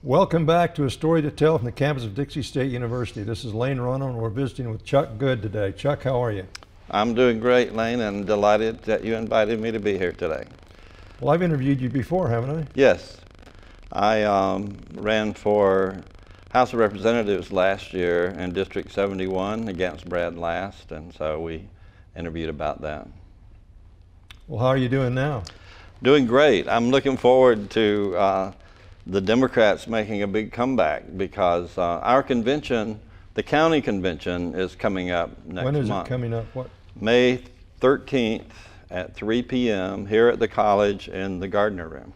Welcome back to A Story to Tell from the campus of Dixie State University. This is Lane Rono, and we're visiting with Chuck Goode today. Chuck, how are you? I'm doing great, Lane, and delighted that you invited me to be here today. Well, I've interviewed you before, haven't I? Yes. I ran for House of Representatives last year in District 71 against Brad Last, and so we interviewed about that. Well, how are you doing now? Doing great. I'm looking forward to the Democrats making a big comeback because our convention, the county convention, is coming up next month. When is it coming up? What? May 13th at 3 p.m. here at the college in the Gardner Room.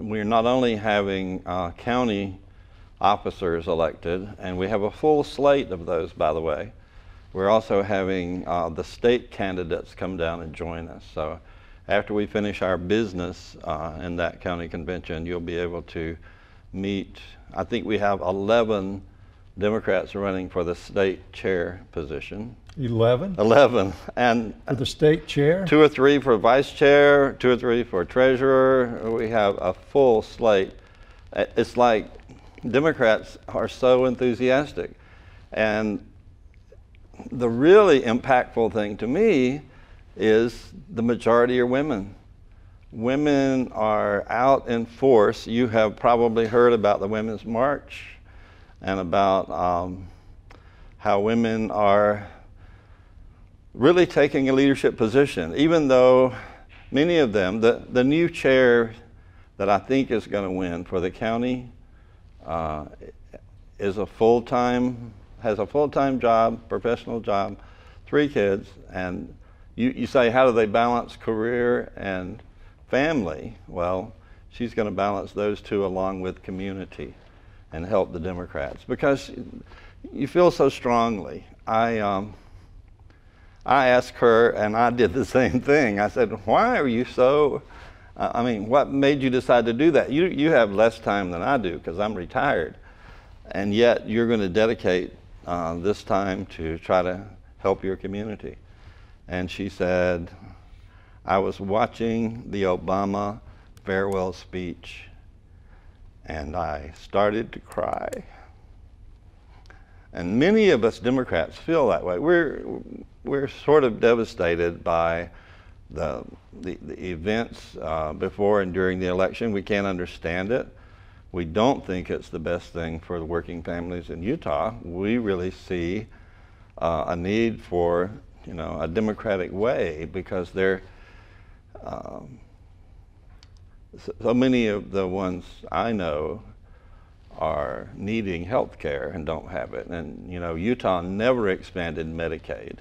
We're not only having county officers elected, and we have a full slate of those, by the way. We're also having the state candidates come down and join us. So after we finish our business in that county convention, you'll be able to meet, I think we have 11 Democrats running for the state chair position. 11? 11. And for the state chair? 2 or 3 for vice chair, 2 or 3 for treasurer. We have a full slate. It's like Democrats are so enthusiastic. And the really impactful thing to me is the majority are women. Women are out in force. You have probably heard about the Women's March and about how women are really taking a leadership position, even though many of them, the new chair that I think is going to win for the county is a has a full-time job, professional job, 3 kids, and you say, how do they balance career and family? Well, she's going to balance those 2 along with community and help the Democrats because you feel so strongly. I asked her, and I did the same thing. I said, why are you so, what made you decide to do that? You have less time than I do because I'm retired, and yet you're going to dedicate this time to try to help your community. And she said, I was watching the Obama farewell speech, and I started to cry. And many of us Democrats feel that way. We're sort of devastated by the events before and during the election. We can't understand it. We don't think it's the best thing for the working families in Utah. We really see a need for a democratic way because so many of the ones I know are needing health care and don't have it. And Utah never expanded Medicaid.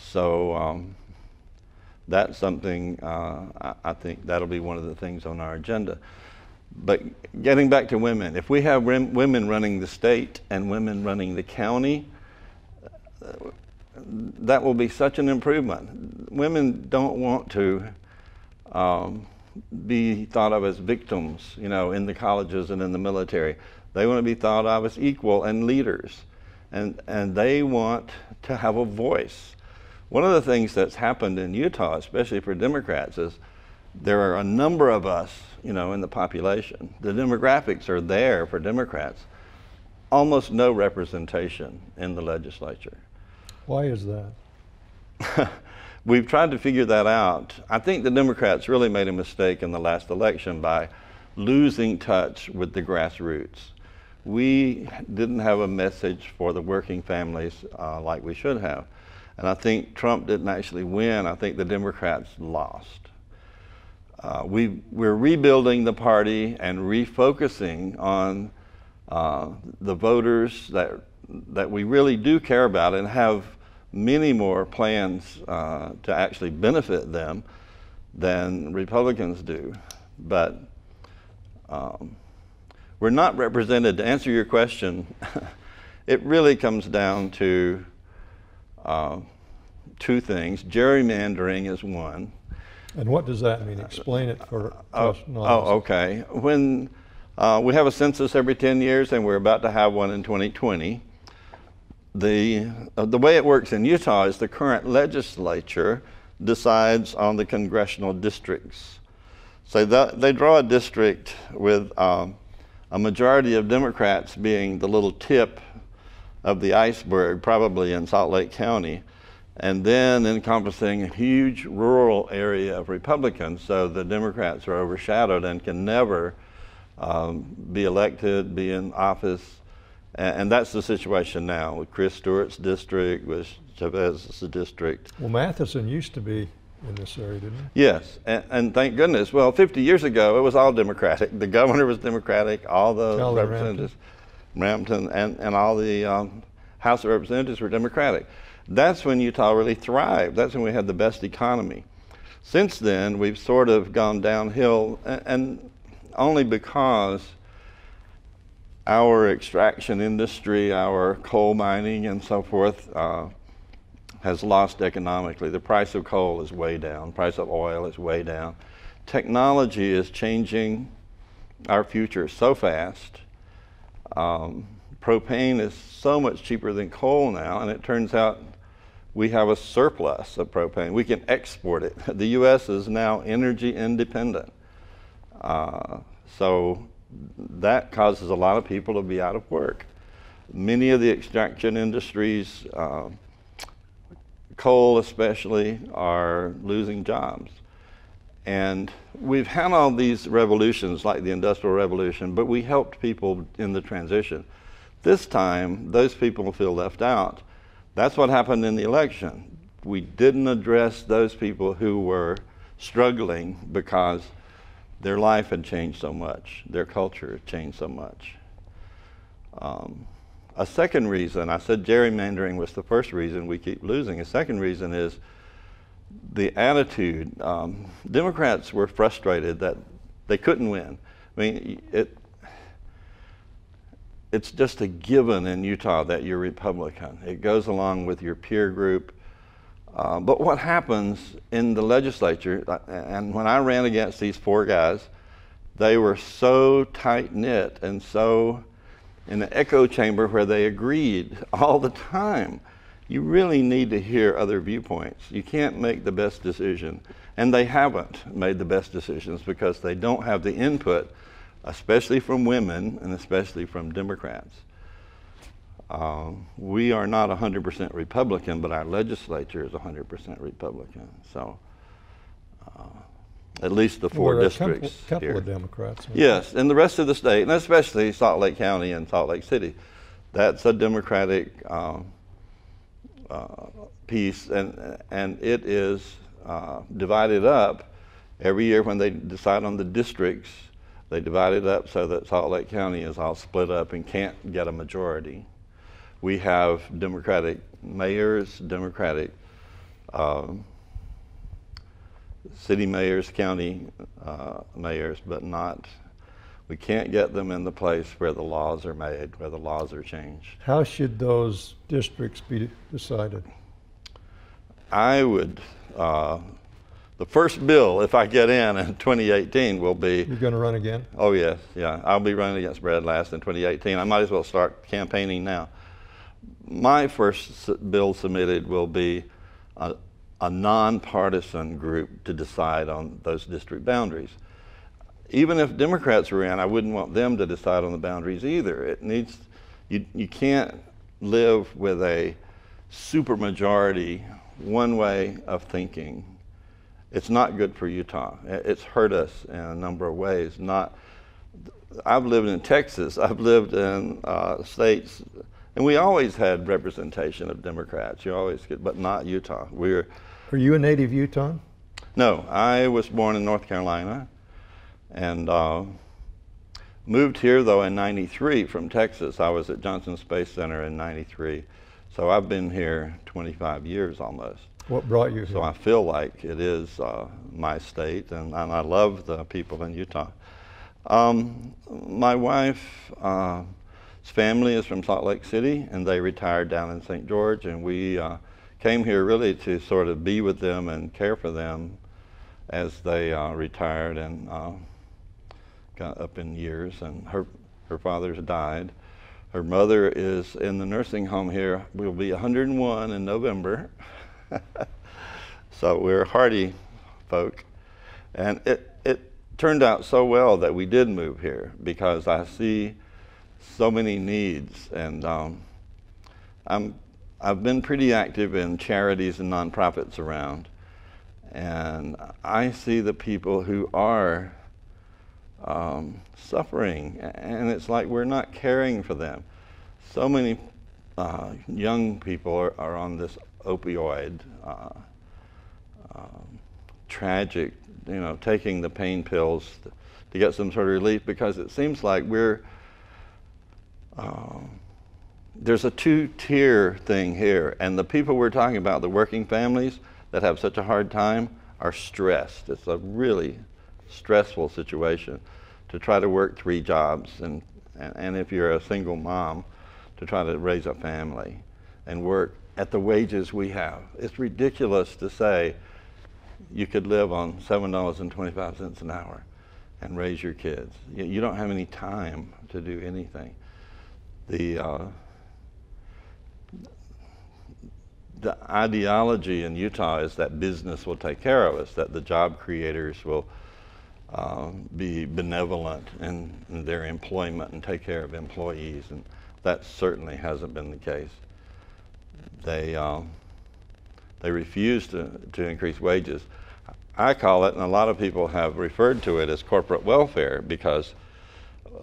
So that's something, I think that'll be one of the things on our agenda. But getting back to women, if we have women running the state and women running the county, that will be such an improvement. Women don't want to be thought of as victims, in the colleges and in the military. They want to be thought of as equal and leaders, and they want to have a voice. One of the things that's happened in Utah, especially for Democrats, is there are a number of us, in the population. The demographics are there for Democrats. Almost no representation in the legislature. Why is that? We've tried to figure that out. I think the Democrats really made a mistake in the last election by losing touch with the grassroots. We didn't have a message for the working families like we should have. And I think Trump didn't actually win. I think the Democrats lost. We're rebuilding the party and refocusing on the voters that we really do care about and have many more plans to actually benefit them than Republicans do. But we're not represented. To answer your question, it really comes down to 2 things. Gerrymandering is one. And what does that mean? Explain it for us. Okay. When we have a census every 10 years, and we're about to have one in 2020, the way it works in Utah is the current legislature decides on the congressional districts. So they draw a district with a majority of Democrats being the little tip of the iceberg, probably in Salt Lake County, and then encompassing a huge rural area of Republicans, so the Democrats are overshadowed and can never be elected, be in office. And that's the situation now with Chris Stewart's district, with Chavez's district. Well, Matheson used to be in this area, didn't he? Yes, and thank goodness. Well, 50 years ago, it was all Democratic. The governor was Democratic, all the representatives, Rampton, and all the House of Representatives were Democratic. That's when Utah really thrived. That's when we had the best economy. Since then, we've sort of gone downhill, and only because our extraction industry, our coal mining and so forth, has lost economically. The price of coal is way down. Price of oil is way down. Technology is changing our future so fast. Propane is so much cheaper than coal now, and it turns out we have a surplus of propane. We can export it. The U.S. is now energy independent. So that causes a lot of people to be out of work. Many of the extraction industries, coal especially, are losing jobs. And we've had all these revolutions like the Industrial Revolution, but we helped people in the transition. This time, those people feel left out. That's what happened in the election. We didn't address those people who were struggling because their life had changed so much, their culture had changed so much. A second reason, I said gerrymandering was the first reason we keep losing. A second reason is the attitude. Democrats were frustrated that they couldn't win. I mean, it's just a given in Utah that you're Republican. It goes along with your peer group. But what happens in the legislature, and when I ran against these four guys, they were so tight-knit and so in an echo chamber where they agreed all the time. You really need to hear other viewpoints. You can't make the best decision. And they haven't made the best decisions because they don't have the input, especially from women and especially from Democrats. We are not 100% Republican, but our legislature is 100% Republican. So at least the four districts a couple here. Of Democrats. Yes, and the rest of the state, and especially Salt Lake County and Salt Lake City, that's a Democratic piece, and it is divided up. Every year when they decide on the districts, they divide it up so that Salt Lake County is all split up and can't get a majority. We have Democratic mayors, Democratic city mayors, county mayors, but we can't get them in the place where the laws are made, where the laws are changed. How should those districts be decided? I would, the first bill, if I get in 2018, will be... You're going to run again? Oh, yes, yeah. I'll be running against Brad Last in 2018. I might as well start campaigning now. My first bill submitted will be a nonpartisan group to decide on those district boundaries. Even if Democrats were in, I wouldn't want them to decide on the boundaries either. It needs, you can't live with a supermajority, one way of thinking. It's not good for Utah. It's hurt us in a number of ways. I've lived in Texas, I've lived in states, and we always had representation of Democrats. You always get, but not Utah. Are you a native Utahn? No, I was born in North Carolina and moved here though in '93 from Texas. I was at Johnson Space Center in '93. So I've been here 25 years almost. What brought you here? So I feel like it is my state, and I love the people in Utah. My wife's family is from Salt Lake City, and they retired down in St. George, and we came here really to sort of be with them and care for them as they retired and got up in years, and her father's died. Her mother is in the nursing home here. We'll be 101 in November. So we're hardy folk. And turned out so well that we did move here, because I see so many needs, and I've been pretty active in charities and nonprofits around, and I see the people who are suffering, and it's like we're not caring for them. So many young people are on this opioid, tragic, taking the pain pills to get some sort of relief, because it seems like there's a two-tier thing here, and the people we're talking about, the working families that have such a hard time, are stressed. It's a really stressful situation to try to work 3 jobs, and if you're a single mom, to try to raise a family and work at the wages we have. It's ridiculous to say you could live on $7.25 an hour and raise your kids. You don't have any time to do anything. The ideology in Utah is that business will take care of us, that the job creators will be benevolent in their employment and take care of employees, and that certainly hasn't been the case. They refuse to increase wages. I call it, and a lot of people have referred to it as corporate welfare, because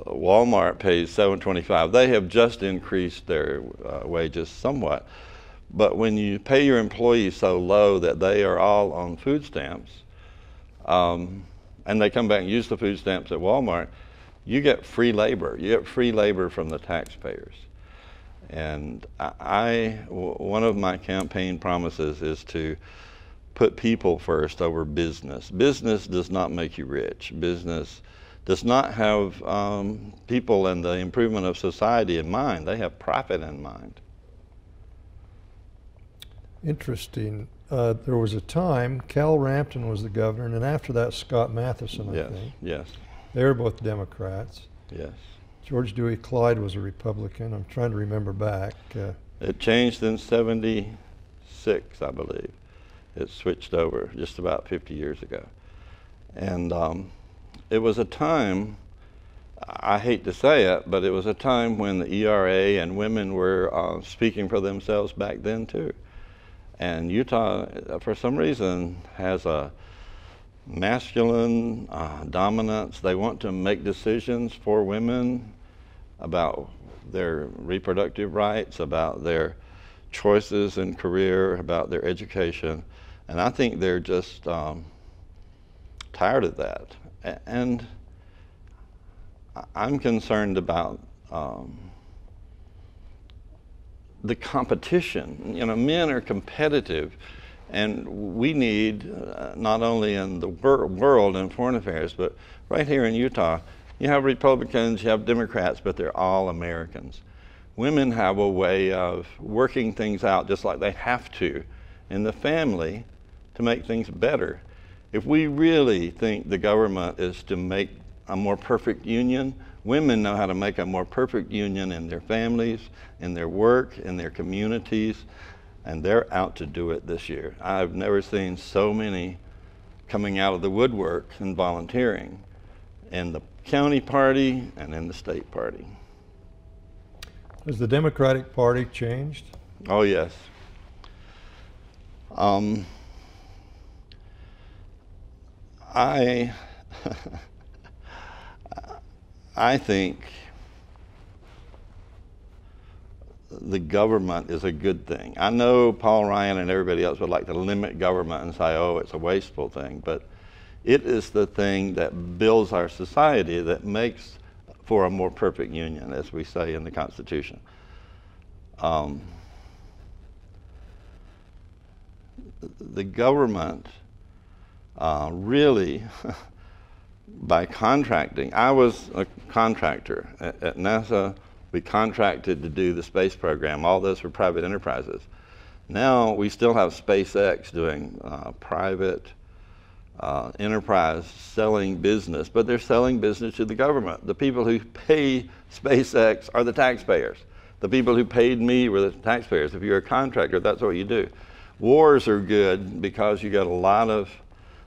Walmart pays $7.25. They have just increased their wages somewhat, but when you pay your employees so low that they are all on food stamps, and they come back and use the food stamps at Walmart, you get free labor. You get free labor from the taxpayers. And one of my campaign promises is to put people first over business. Business does not make you rich. Business does not have people and the improvement of society in mind. They have profit in mind. Interesting. There was a time Cal Rampton was the governor, and after that Scott Matheson, I think. Yes. They were both Democrats. Yes. George Dewey Clyde was a Republican. I'm trying to remember back. It changed in '76, I believe. It switched over just about 50 years ago. And it was a time, I hate to say it, but it was a time when the ERA and women were speaking for themselves back then too. And Utah, for some reason, has a masculine dominance. They want to make decisions for women about their reproductive rights, about their choices in career, about their education. And I think they're just tired of that. And I'm concerned about the competition. Men are competitive, and we need, not only in the world and foreign affairs, but right here in Utah, you have Republicans, you have Democrats, but they're all Americans. Women have a way of working things out just like they have to in the family to make things better. If we really think the government is to make a more perfect union, women know how to make a more perfect union in their families, in their work, in their communities, and they're out to do it this year. I've never seen so many coming out of the woodwork and volunteering in the county party and in the state party. Has the Democratic Party changed? Oh, yes. I think the government is a good thing. I know Paul Ryan and everybody else would like to limit government and say, oh, it's a wasteful thing, but it is the thing that builds our society, that makes for a more perfect union, as we say in the Constitution. The government really, by contracting, I was a contractor at NASA. We contracted to do the space program. All those were private enterprises. Now we still have SpaceX doing private enterprise selling business, but they're selling business to the government. The people who pay SpaceX are the taxpayers. The people who paid me were the taxpayers. If you're a contractor, that's what you do. Wars are good because you get a lot of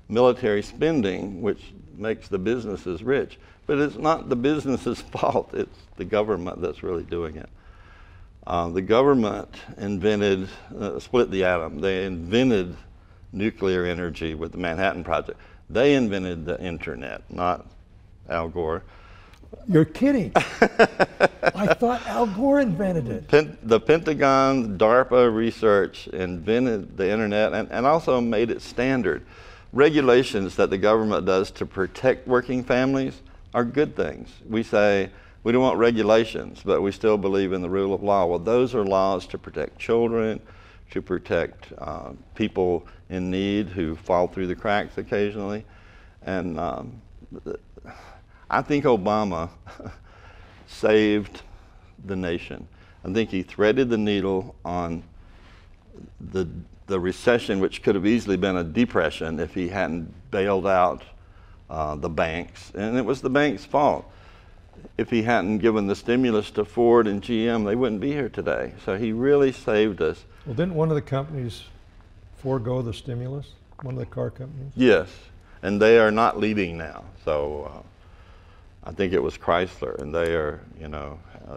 military spending, which makes the businesses rich. But it's not the business's fault. It's the government that's really doing it. The government invented, split the atom. They invented nuclear energy with the Manhattan Project. They invented the internet, not Al Gore. You're kidding. I thought Al Gore invented it. The Pentagon, DARPA research invented the internet and also made it standard. Regulations that the government does to protect working families are good things. We say we don't want regulations, but we still believe in the rule of law. Well, those are laws to protect children, to protect people in need who fall through the cracks occasionally. And I think Obama saved the nation. I think he threaded the needle on the recession, which could have easily been a depression if he hadn't bailed out the banks. And it was the bank's fault. If he hadn't given the stimulus to Ford and GM, they wouldn't be here today. So he really saved us. Well, didn't one of the companies forego the stimulus? One of the car companies? Yes, and they are not leading now. So I think it was Chrysler, and they are,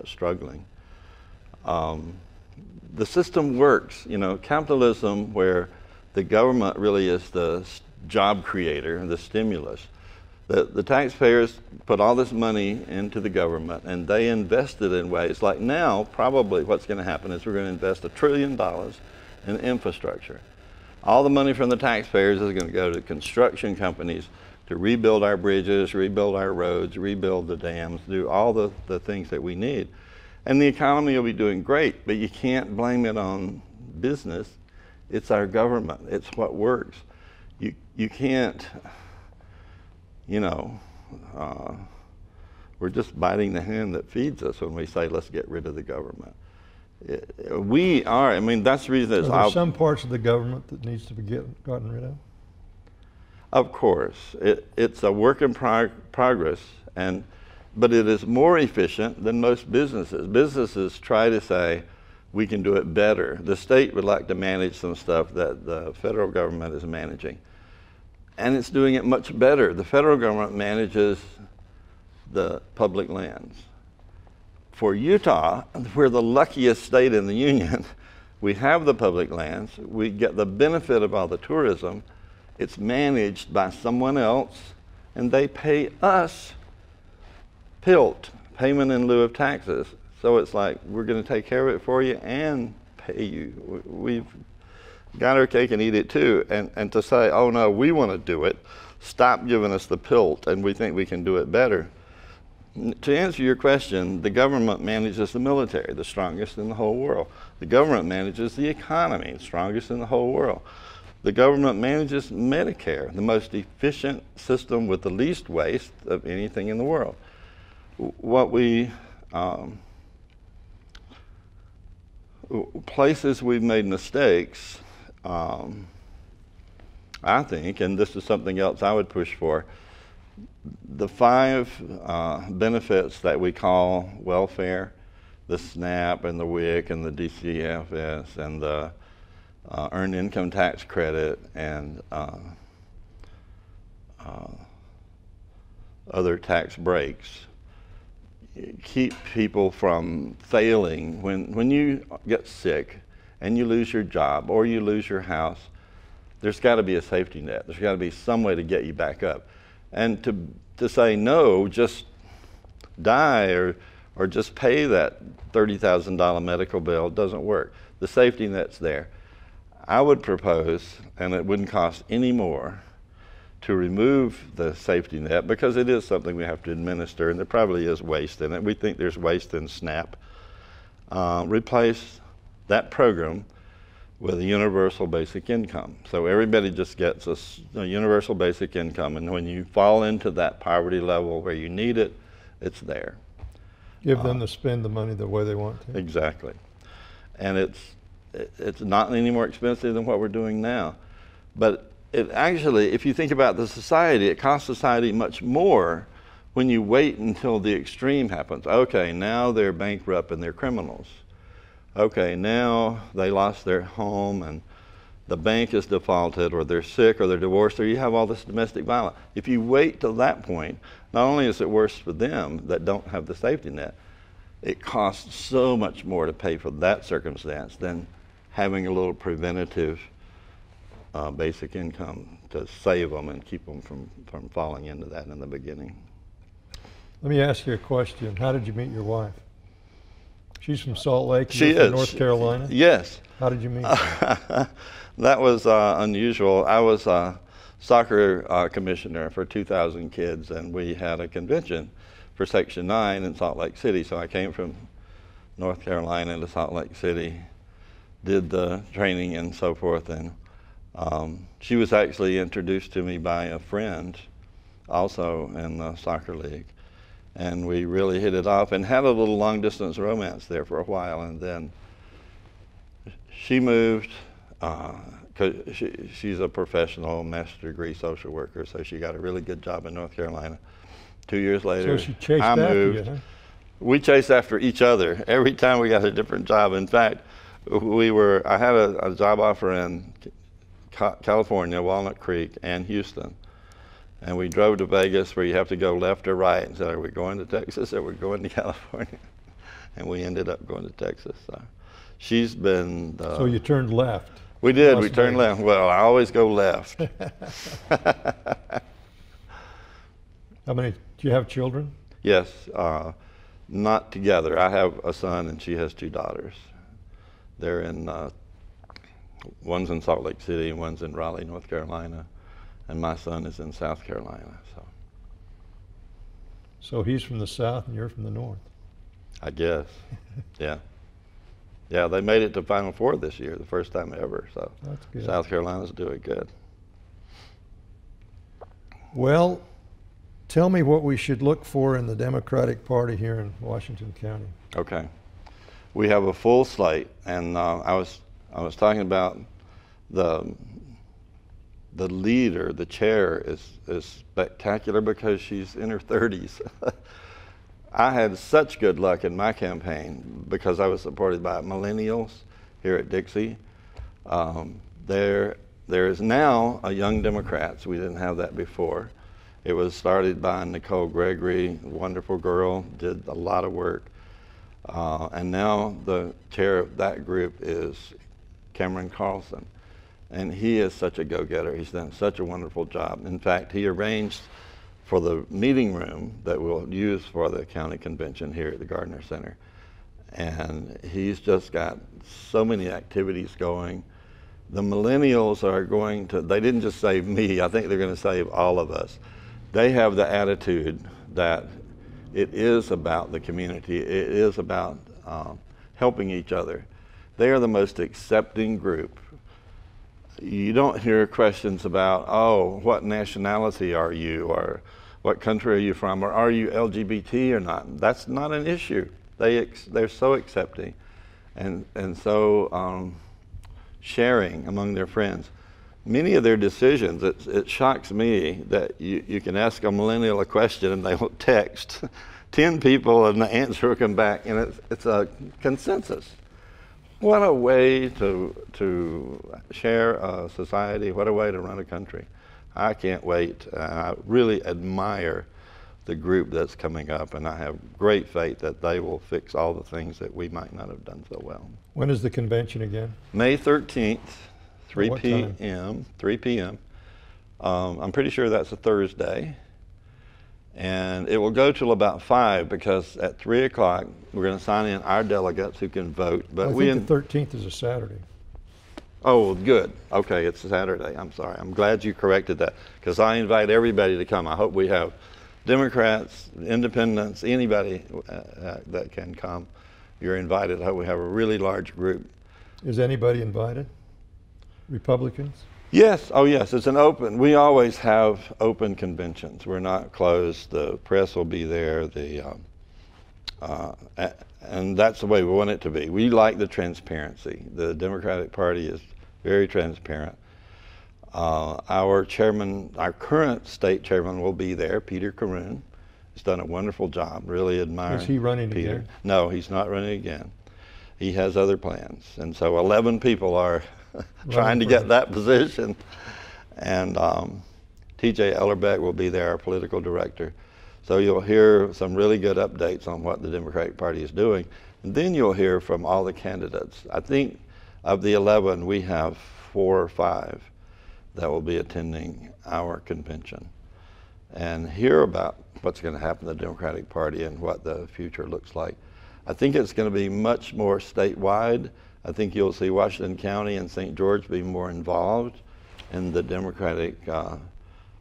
struggling. The system works. Capitalism, where the government really is the job creator, the stimulus. The taxpayers put all this money into the government, and they invest it in ways like now, probably what's going to happen is we're going to invest $1 trillion in infrastructure. All the money from the taxpayers is going to go to construction companies to rebuild our bridges, rebuild our roads, rebuild the dams, do all the things that we need. And the economy will be doing great, but you can't blame it on business. It's our government. It's what works. You can't, we're just biting the hand that feeds us when we say, let's get rid of the government. We are, that's the reason. Are there some parts of the government that needs to be gotten rid of? Of course. It's a work in progress, but it is more efficient than most businesses. Businesses try to say, we can do it better. The state would like to manage some stuff that the federal government is managing. And it's doing it much better. The federal government manages the public lands. For Utah, we're the luckiest state in the union. We have the public lands. We get the benefit of all the tourism. It's managed by someone else, and they pay us PILT, payment in lieu of taxes. So it's like, we're going to take care of it for you and pay you. We've got our cake and eat it too. And to say, oh no, we want to do it, stop giving us the PILT, and we think we can do it better. To answer your question, the government manages the military, the strongest in the whole world. The government manages the economy, the strongest in the whole world. The government manages Medicare, the most efficient system with the least waste of anything in the world. What we, places we've made mistakes, I think, and this is something else I would push for, the 5 benefits that we call welfare, the SNAP and the WIC and the DCFS and the earned income tax credit and other tax breaks, keep people from failing. When you get sick and you lose your job or you lose your house, there's got to be a safety net. There's got to be some way to get you back up. And to say no, just die or just pay that $30,000 medical bill doesn't work. The safety net's there. I would propose, and it wouldn't cost any more, to remove the safety net, because it is something we have to administer, and there probably is waste in it. We think there's waste in SNAP. Replace that program with a universal basic income. So everybody just gets a universal basic income, and when you fall into that poverty level where you need it, it's there. Give them to spend the money the way they want to. Exactly. And it's not any more expensive than what we're doing now. But it actually, if you think about the society, it costs society much more when you wait until the extreme happens. Okay, now they're bankrupt and they're criminals. Okay, now they lost their home and the bank is defaulted, or they're sick, or they're divorced, or you have all this domestic violence. If you wait till that point, not only is it worse for them that don't have the safety net, it costs so much more to pay for that circumstance than having a little preventative basic income to save them and keep them from falling into that in the beginning. Let me ask you a question. How did you meet your wife? She's from Salt Lake. She You're from is. North Carolina? Yes. How did you meet? That was unusual. I was a soccer commissioner for 2,000 kids, and we had a convention for Section 9 in Salt Lake City. So I came from North Carolina to Salt Lake City, did the training and so forth, and she was actually introduced to me by a friend also in the soccer league. And we really hit it off and had a little long distance romance there for a while, and then she moved, cause she's a professional master's degree social worker, so she got a really good job in North Carolina. 2 years later, So she chased I after moved. you, huh? We chased after each other. Every time we got a different job. In fact, I had a job offer in California, Walnut Creek, and Houston. And we drove to Vegas, where you have to go left or right, and said, are we going to Texas or are we going to California? And we ended up going to Texas. So she's been... So you turned left. We did. Las We turned Vegas. left. Well, I always go left. How many, do you have children? Yes, not together. I have a son and she has 2 daughters. They're in, one's in Salt Lake City and one's in Raleigh, North Carolina. And my son is in South Carolina, so. So he's from the south and you're from the north. I guess, yeah. Yeah, they made it to Final Four this year, the first time ever, so. That's good. South Carolina's doing good. Well, tell me what we should look for in the Democratic Party here in Washington County. Okay. We have a full slate, and I was talking about the leader, the chair, is spectacular because she's in her 30s. I had such good luck in my campaign because I was supported by millennials here at Dixie. There is now a Young Democrats. We didn't have that before. It was started by Nicole Gregory, a wonderful girl, did a lot of work. And now the chair of that group is Cameron Carlson. And he is such a go-getter. He's done such a wonderful job. In fact, he arranged for the meeting room that we'll use for the county convention here at the Gardner Center. And he's just got so many activities going. The millennials are going to, they didn't just save me, I think they're going to save all of us. They have the attitude that it is about the community, it is about helping each other. They are the most accepting group. You don't hear questions about, oh, what nationality are you, or what country are you from, or are you LGBT or not? That's not an issue. They're so accepting and so sharing among their friends. Many of their decisions, it shocks me that you can ask a millennial a question and they will text 10 people and the answer will come back, and it's a consensus. What a way to share a society, what a way to run a country. I can't wait. I really admire the group that's coming up, and I have great faith that they will fix all the things that we might not have done so well. When is the convention again? May 13th, 3 What time? p.m., 3 p.m. I'm pretty sure that's a Thursday. And it will go till about 5, because at 3 o'clock, we're going to sign in our delegates who can vote. But I think the 13th is a Saturday. Oh, good. Okay, it's Saturday. I'm sorry. I'm glad you corrected that, because I invite everybody to come. I hope we have Democrats, independents, anybody that can come. You're invited. I hope we have a really large group. Is anybody invited? Republicans? Yes, oh yes, it's an open, we always have open conventions. We're not closed. The press will be there, and that's the way we want it to be. We like the transparency. The Democratic Party is very transparent. Our chairman, our current state chairman will be there, Peter Caroon. He's done a wonderful job, really admire Is he running Peter. again? No, he's not running again. He has other plans, and so 11 people are trying to get that position. And TJ Ellerbeck will be there, our political director. So you'll hear some really good updates on what the Democratic Party is doing. And then you'll hear from all the candidates. I think of the 11, we have 4 or 5 that will be attending our convention and hear about what's going to happen to the Democratic Party and what the future looks like. I think it's going to be much more statewide. I think you'll see Washington County and St. George be more involved in the Democratic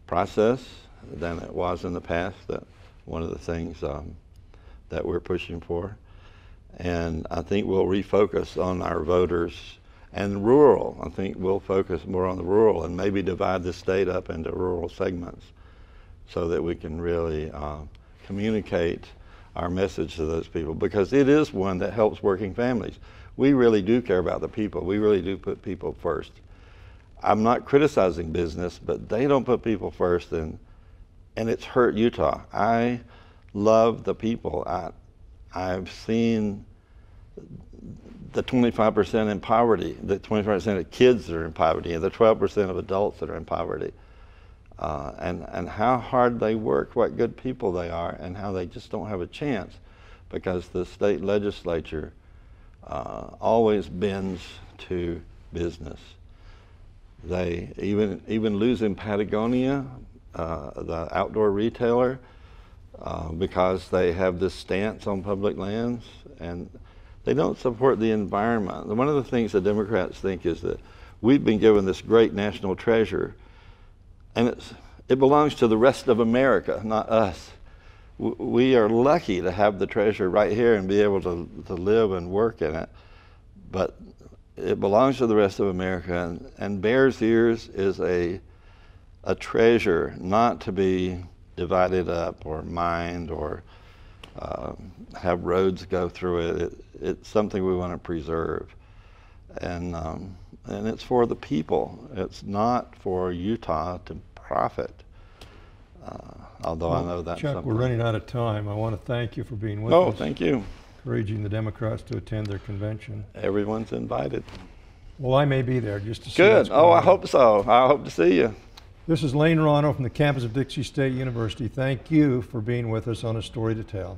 process than it was in the past. That one of the things that we're pushing for. And I think we'll refocus on our voters and rural. I think we'll focus more on the rural and maybe divide the state up into rural segments so that we can really communicate our message to those people, because it is one that helps working families. We really do care about the people. We really do put people first. I'm not criticizing business, but they don't put people first, and it's hurt Utah. I love the people. I've seen the 25% in poverty, the 25% of kids that are in poverty, and the 12% of adults that are in poverty, and how hard they work, what good people they are, and how they just don't have a chance because the state legislature always bends to business. They even losing Patagonia, the outdoor retailer, because they have this stance on public lands, and they don't support the environment. One of the things the Democrats think is that we've been given this great national treasure, and it belongs to the rest of America, not us. We are lucky to have the treasure right here and be able to live and work in it, but it belongs to the rest of America, and Bears Ears is a treasure not to be divided up or mined or have roads go through it. It's something we want to preserve, and it's for the people. It's not for Utah to profit. Although I know that's Chuck, something. we're running out of time. I want to thank you for being with us. Oh, thank you. Encouraging the Democrats to attend their convention. Everyone's invited. Well, I may be there just to see. Good. Oh, I hope so. I hope to see you. This is Lane Rano from the campus of Dixie State University. Thank you for being with us on A Story to Tell.